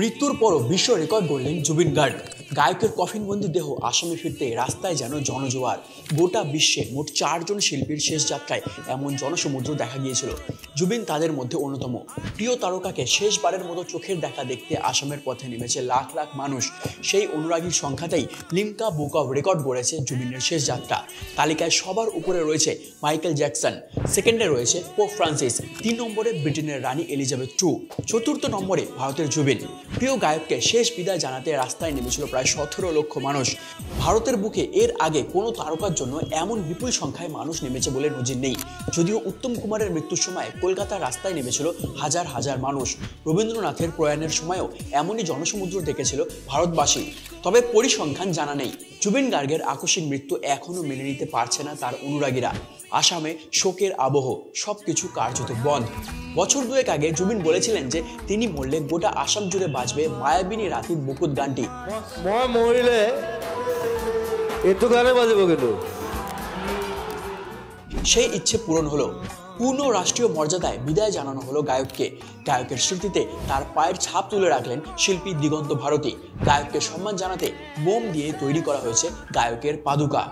মৃত্যুর পরও বিশ্ব রেকর্ড গড়লেন জুবিন গার্গ। গায়কের কফিনবন্দি দেহ আসামে ফিরতে রাস্তায় যেন জনজোয়ার। গোটা বিশ্বে মোট 4জন শিল্পীর শেষ যাত্রায় এমন জনসমুদ্র দেখা গিয়েছিল। জুবিন তাদের মধ্যে অন্যতম। প্রিয় তারকাকে শেষবারের মতো চোখের দেখা দেখতে আসামের পথে নেমেছে লাখ লাখ মানুষ। সেই অনুরাগীর সংখ্যাতেই লিমকা বুক অব রেকর্ড গড়েছে জুবিনের শেষ যাত্রা। তালিকায় সবার উপরে রয়েছে মাইকেল জ্যাকসন, সেকেন্ডে রয়েছে পোপ ফ্রান্সিস, 3 নম্বরে ব্রিটেনের রানী এলিজাবেথ II, 4র্থ নম্বরে ভারতের জুবিন। প্রিয় গায়ককে শেষ বিদায় জানাতে রাস্তায় নেমেছিল প্রায় 17 লক্ষ মানুষ। ভারতের বুকে এর আগে কোনো তারকার জন্য এমন বিপুল সংখ্যায় মানুষ নেমেছে বলে নজির নেই। যদিও উত্তম কুমারের মৃত্যুর সময় কলকাতার রাস্তায় নেমেছিল হাজার হাজার মানুষ। রবীন্দ্রনাথের প্রয়াণের সময়ও এমনই জনসমুদ্র দেখেছিল ভারতবাসী। তবে পরিসংখ্যান জানা নেই। জুবিন গার্গের আকস্মিক মৃত্যু এখনও মেনে নিতে পারছে না তার অনুরাগীরা। আসামে শোকের আবহ, সবকিছু কার্যত বন্ধ। বছর দুয়েক আগে জুবিন বলেছিলেন যে তিনি মরলে গোটা আসাম জুড়ে বাজবে মায়াবিনী রাতির বুকুত গানটি। মই মরিলে এতো গানে বাজব কিন্তু। সেই ইচ্ছে পূরণ হলো। পূর্ণ রাষ্ট্রীয় মর্যাদায় বিদায় জানানো হলো গায়ককে। গায়কের স্মৃতিতে তার পায়ের ছাপ তুলে রাখলেন শিল্পী দিগন্ত ভারতী। গায়ককে সম্মান জানাতে মোম দিয়ে তৈরি করা হয়েছে গায়কের পাদুকা।